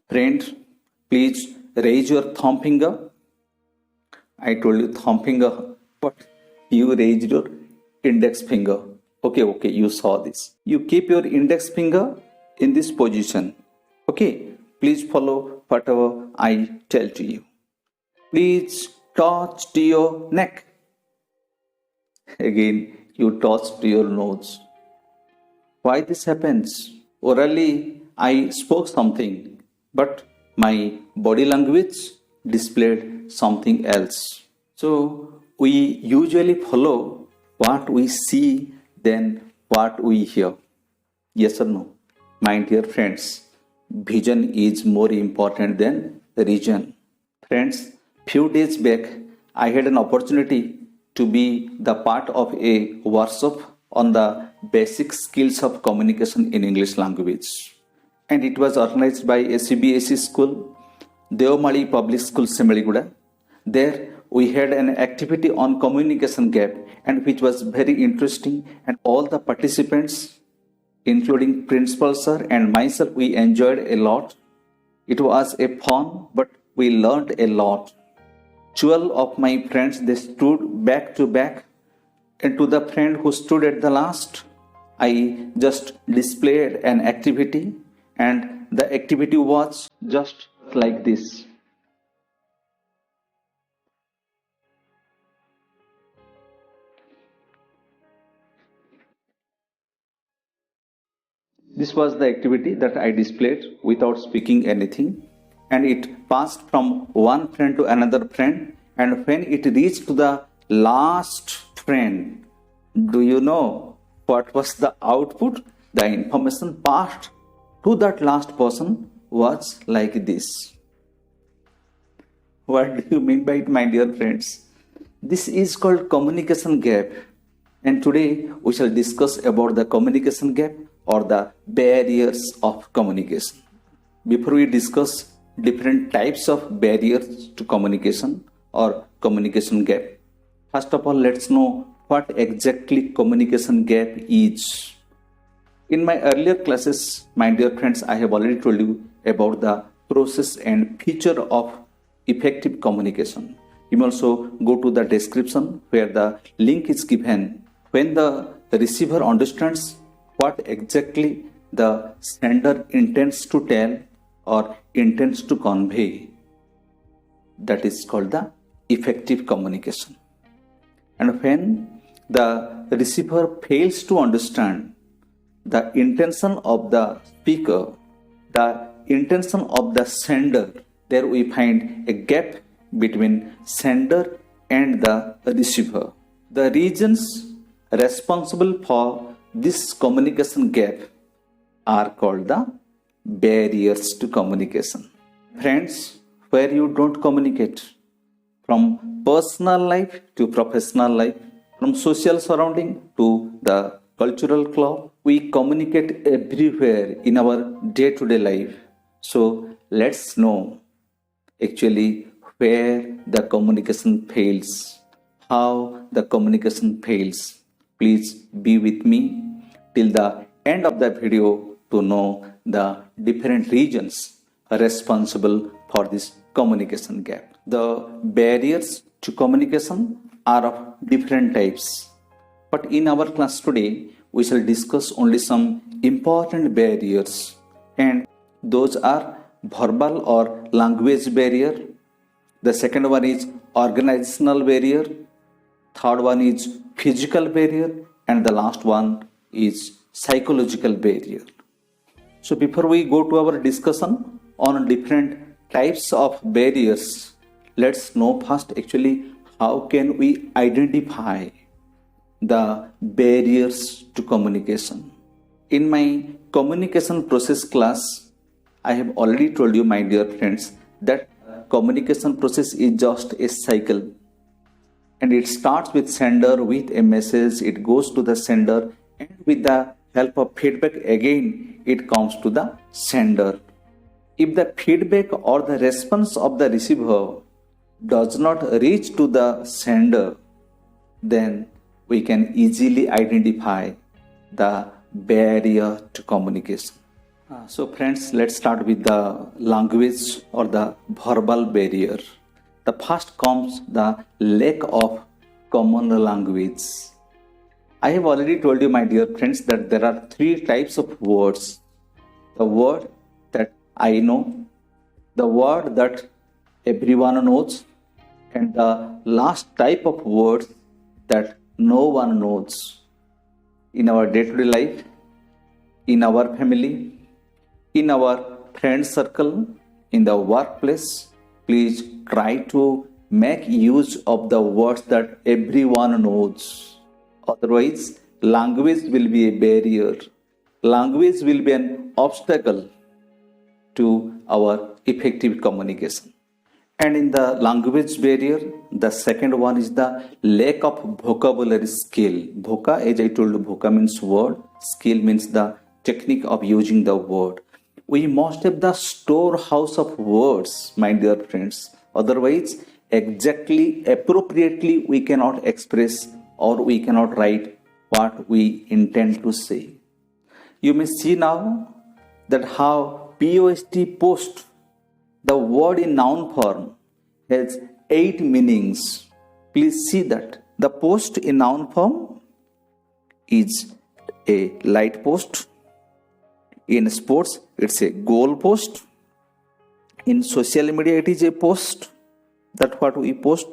Friend, please raise your thumb finger. I told you thumb finger, but you raised your index finger. Okay, you saw this. You keep your index finger in this position. Okay, please follow whatever I tell to you. Please touch to your neck. Again, you touch to your nose. Why this happens? Orally, I spoke something, but my body language displayed something else. So, we usually follow what we see than what we hear. Yes or no? My dear friends, vision is more important than region. Friends, few days back, I had an opportunity to be the part of a workshop on the basic skills of communication in English language. And it was organized by a CBSE school, Devamali Public School, Semaliguda. There we had an activity on communication gap, and which was very interesting, and all the participants, including principal sir and myself, we enjoyed a lot. It was a fun, but we learned a lot. 12 of my friends, they stood back to back, and to the friend who stood at the last, I just displayed an activity, and the activity was just like this. This was the activity that I displayed without speaking anything, and it passed from one friend to another friend. And when it reached to the last friend, do you know what was the output? The information passed to that last person was like this. What do you mean by it, my dear friends? This is called communication gap. And today we shall discuss about the communication gap or the barriers of communication. Before we discuss different types of barriers to communication or communication gap, first of all, let's know what exactly communication gap is. In my earlier classes, my dear friends, I have already told you about the process and feature of effective communication. You may also go to the description where the link is given. When the receiver understands what exactly the sender intends to tell or intends to convey, that is called the effective communication. And when the receiver fails to understand the intention of the speaker, the intention of the sender, there we find a gap between sender and the receiver. The regions responsible for this communication gap are called the barriers to communication. Friends, where you don't communicate, from personal life to professional life, from social surrounding to the cultural club, we communicate everywhere in our day-to-day life. So let's know actually where the communication fails, how the communication fails. Please be with me till the end of the video to know the different regions responsible for this communication gap. The barriers to communication are of different types. But in our class today, we shall discuss only some important barriers, and those are verbal or language barrier. The second one is organizational barrier. Third one is physical barrier, and the last one is psychological barrier. So before we go to our discussion on different types of barriers, let's know first actually how can we identify the barriers to communication. In my communication process class, I have already told you, my dear friends, that communication process is just a cycle, and it starts with sender with a message, it goes to the sender, and with the help of feedback again it comes to the sender. If the feedback or the response of the receiver does not reach to the sender, then we can easily identify the barrier to communication. So, friends, let's start with the language or the verbal barrier. The first comes the lack of common language. I have already told you, my dear friends, that there are three types of words: the word that I know, the word that everyone knows, and the last type of words that no one knows. In our day to day life, in our family, in our friend circle, in the workplace, please try to make use of the words that everyone knows. Otherwise, language will be a barrier. Language will be an obstacle to our effective communication. And in the language barrier, the second one is the lack of vocabulary skill. Voca, as I told you, voca means word, skill means the technique of using the word. We must have the storehouse of words, my dear friends. Otherwise, exactly, appropriately, we cannot express or we cannot write what we intend to say. You may see now that how post, the word in noun form, has 8 meanings. Please see that. The post in noun form is a light post. In sports, it's a goal post. In social media, it is a post. That's what we post.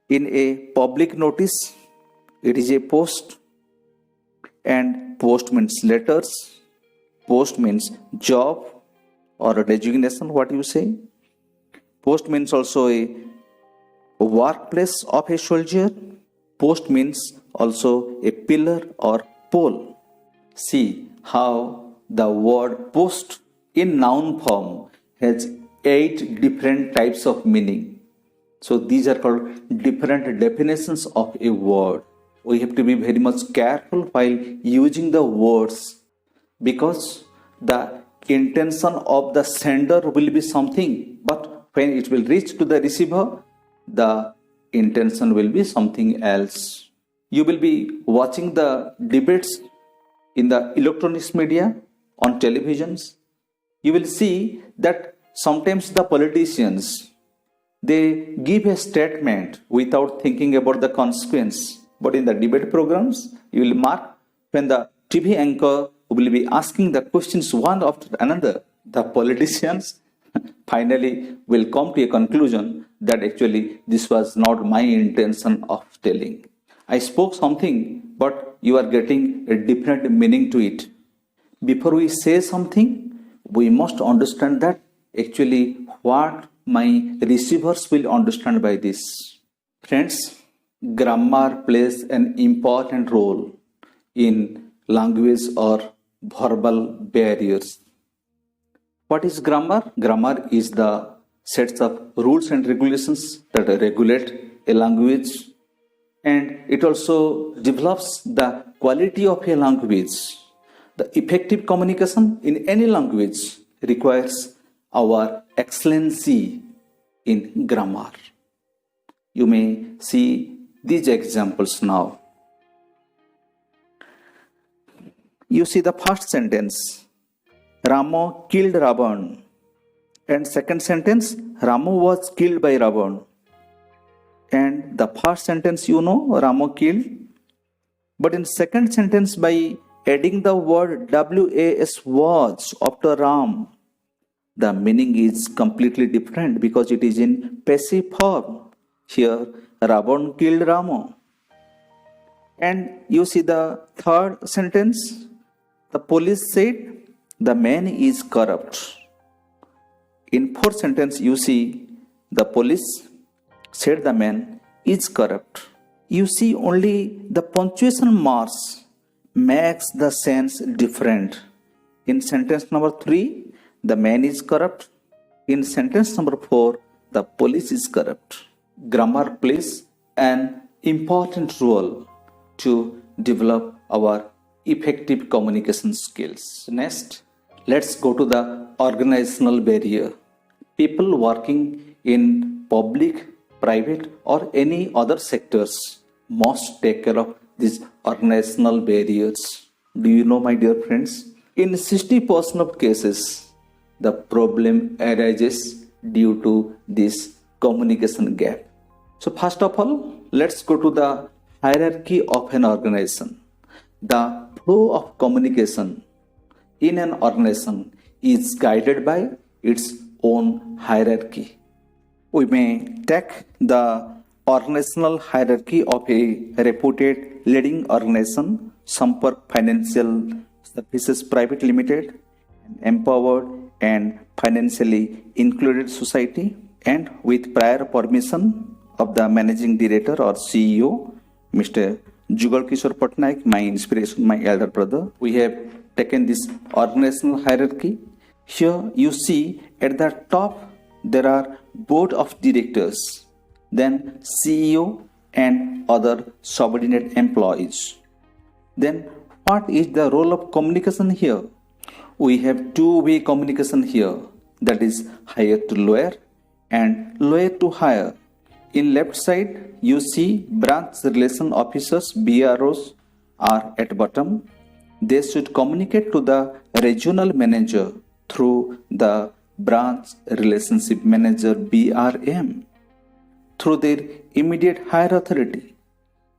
In a public notice, it is a post. And post means letters. Post means job or a designation, what you say. Post means also a workplace of a soldier. Post means also a pillar or pole. See how the word post in noun form has 8 different types of meaning. So these are called different definitions of a word. We have to be very much careful while using the words, because the intention of the sender will be something, but when it will reach to the receiver, the intention will be something else. You will be watching the debates in the electronics media on televisions. You will see that sometimes the politicians, they give a statement without thinking about the consequence. But in the debate programs, you will mark when the TV anchor will be asking the questions one after another, the politicians finally will come to a conclusion that actually this was not my intention of telling. I spoke something, but you are getting a different meaning to it. Before we say something, we must understand that actually what my receivers will understand by this. Friends, grammar plays an important role in language or verbal barriers. What is grammar? Grammar is the sets of rules and regulations that regulate a language, and it also develops the quality of a language. The effective communication in any language requires our excellency in grammar. You may see these examples now. You see the first sentence, Rama killed Ravan. And second sentence, Rama was killed by Ravan. And the first sentence, Rama killed. But in second sentence, by adding the word was after Ram, the meaning is completely different because it is in passive form. Here, Ravan killed Rama. And you see the third sentence, the police said the man is corrupt. In fourth sentence, you see the police said the man is corrupt. You see only the punctuation marks makes the sense different. In sentence number 3, the man is corrupt. In sentence number 4, the police is corrupt. Grammar plays an important role to develop our effective communication skills. Next, let's go to the organizational barrier. People working in public, private, or any other sectors must take care of these organizational barriers. Do you know, my dear friends, In 60% of cases, the problem arises due to this communication gap. So, first of all, let's go to the hierarchy of an organization. The flow of communication in an organization is guided by its own hierarchy. We may take the organizational hierarchy of a reputed leading organization, Sampark Financial Services Private Limited, an empowered and financially included society, and with prior permission of the managing director or CEO, Mr. Jugal Kishore Patnaik, my inspiration, my elder brother, we have taken this organizational hierarchy. Here you see at the top there are board of directors, then CEO and other subordinate employees. Then what is the role of communication here? We have two-way communication here, that is higher to lower and lower to higher. In left side you see branch relation officers, BROs are at bottom. They should communicate to the regional manager through the branch relationship manager, BRM, through their immediate higher authority.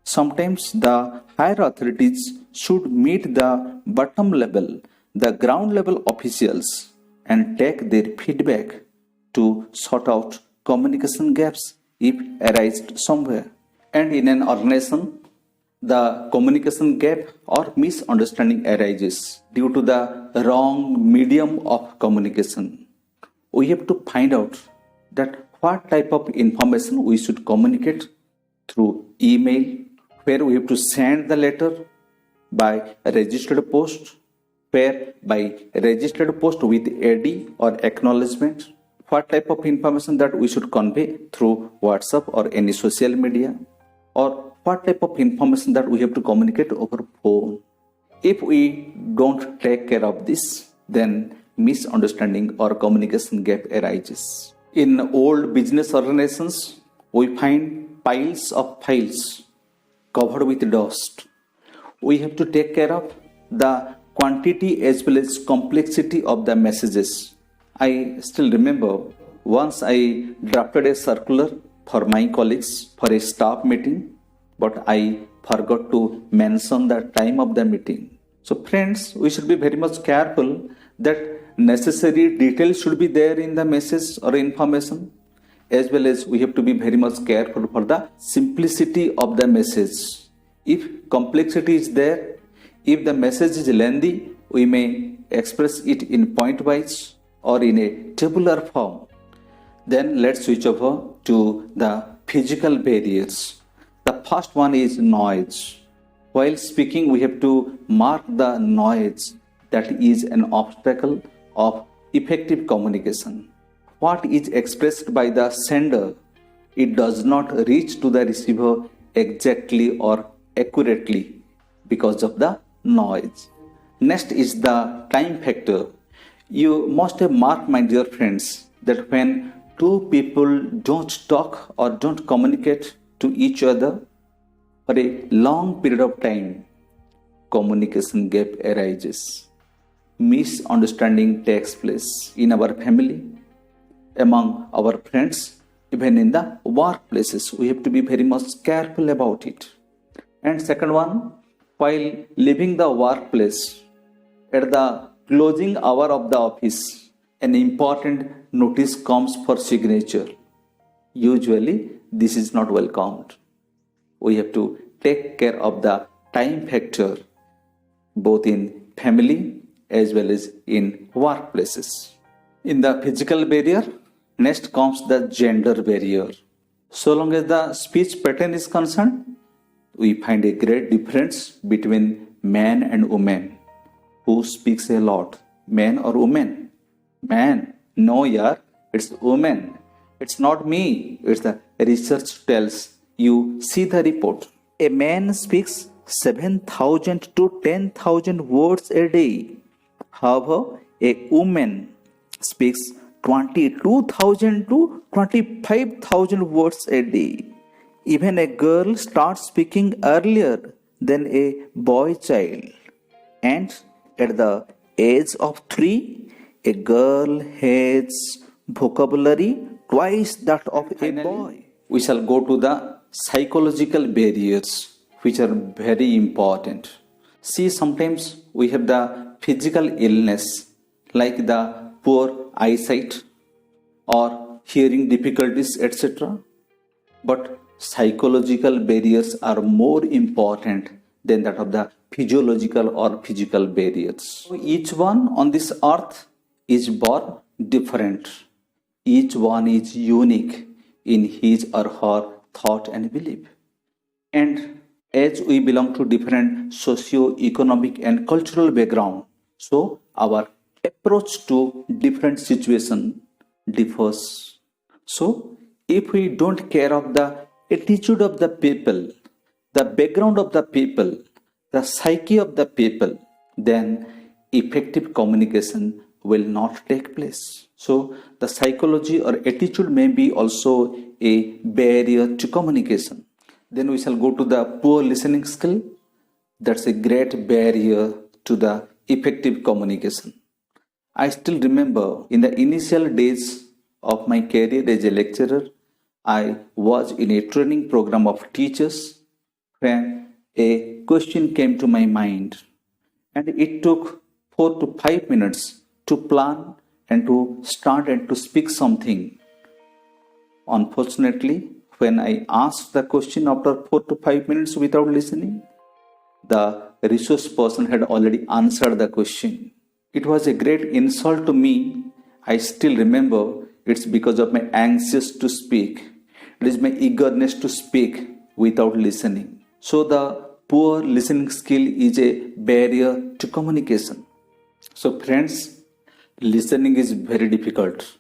Sometimes the higher authorities should meet the bottom level, the ground level officials, and take their feedback to sort out communication gaps if arised somewhere. And in an organization, the communication gap or misunderstanding arises due to the wrong medium of communication. We have to find out that what type of information we should communicate through email, where we have to send the letter by registered post, where by registered post with AD or acknowledgement, what type of information that we should convey through WhatsApp or any social media, or what type of information that we have to communicate over phone. If we don't take care of this, then misunderstanding or communication gap arises. In old business organizations, we find piles of files covered with dust. We have to take care of the quantity as well as complexity of the messages. I still remember once I drafted a circular for my colleagues for a staff meeting, but I forgot to mention the time of the meeting. So friends, we should be very much careful that necessary details should be there in the message or information, as well as we have to be very much careful for the simplicity of the message. If complexity is there, if the message is lengthy, we may express it in point wise or in a tabular form. Then let's switch over to the physical barriers. The first one is noise. While speaking, we have to mark the noise that is an obstacle of effective communication. What is expressed by the sender, it does not reach to the receiver exactly or accurately because of the noise. Next is the time factor. You must have marked, my dear friends, that when two people don't talk or don't communicate to each other for a long period of time, communication gap arises. Misunderstanding takes place in our family, among our friends, even in the workplaces. We have to be very much careful about it. And second one, while leaving the workplace, at the closing hour of the office, an important notice comes for signature. Usually, this is not welcomed. We have to take care of the time factor both in family as well as in workplaces. In the physical barrier, next comes the gender barrier. So long as the speech pattern is concerned, we find a great difference between man and woman. Who speaks a lot, man or woman? Man. No, yaar, it's woman. It's not me. It's the research tells. You see the report. A man speaks 7,000 to 10,000 words a day. However, a woman speaks 22,000 to 25,000 words a day. Even a girl starts speaking earlier than a boy child. And at the age of 3, a girl has vocabulary twice that of a boy. We shall go to the psychological barriers, which are very important. See, sometimes we have the physical illness like the poor eyesight or hearing difficulties, etc. But psychological barriers are more important than that of the physiological or physical barriers. So each one on this earth is born different. Each one is unique in his or her thought and belief. And as we belong to different socio-economic and cultural background, so our approach to different situation differs. So if we don't care of the attitude of the people, the background of the people, the psyche of the people, then effective communication will not take place. So the psychology or attitude may be also a barrier to communication. Then we shall go to the poor listening skill. That's a great barrier to the effective communication. I still remember in the initial days of my career as a lecturer, I was in a training program of teachers when a question came to my mind, and it took 4 to 5 minutes to plan and to start and to speak something. Unfortunately, when I asked the question after 4 to 5 minutes without listening, the resource person had already answered the question. It was a great insult to me. I still remember it's because of my anxious to speak. It is my eagerness to speak without listening. So the poor listening skill is a barrier to communication. So friends, listening is very difficult.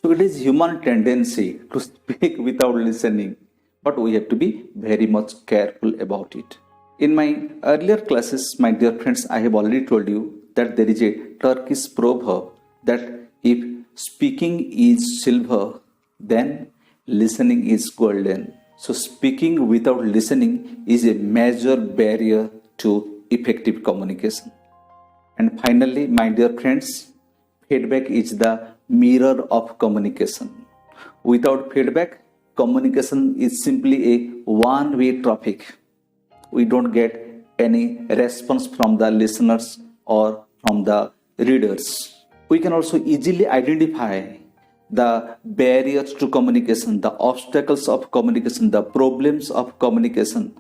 So it is human tendency to speak without listening, but we have to be very much careful about it. In my earlier classes, my dear friends, I have already told you that there is a Turkish proverb that if speaking is silver, then listening is golden. So speaking without listening is a major barrier to effective communication. And finally, my dear friends, feedback is the mirror of communication. Without feedback, communication is simply a one-way traffic. We don't get any response from the listeners or from the readers. We can also easily identify the barriers to communication, the obstacles of communication, the problems of communication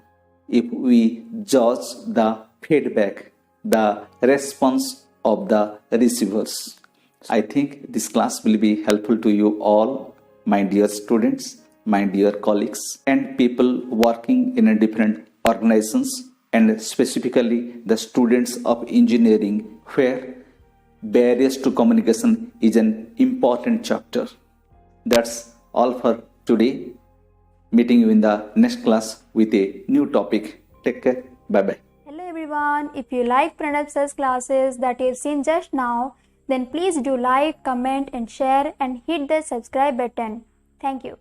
if we judge the feedback, the response of the receivers. I think this class will be helpful to you all, my dear students, my dear colleagues, and people working in different organizations, and specifically the students of engineering, where barriers to communication is an important chapter. That's all for today. Meeting you in the next class with a new topic. Take care. Bye-bye. Hello everyone. If you like Pranab sir's classes that you've seen just now, then please do like, comment and share and hit the subscribe button. Thank you.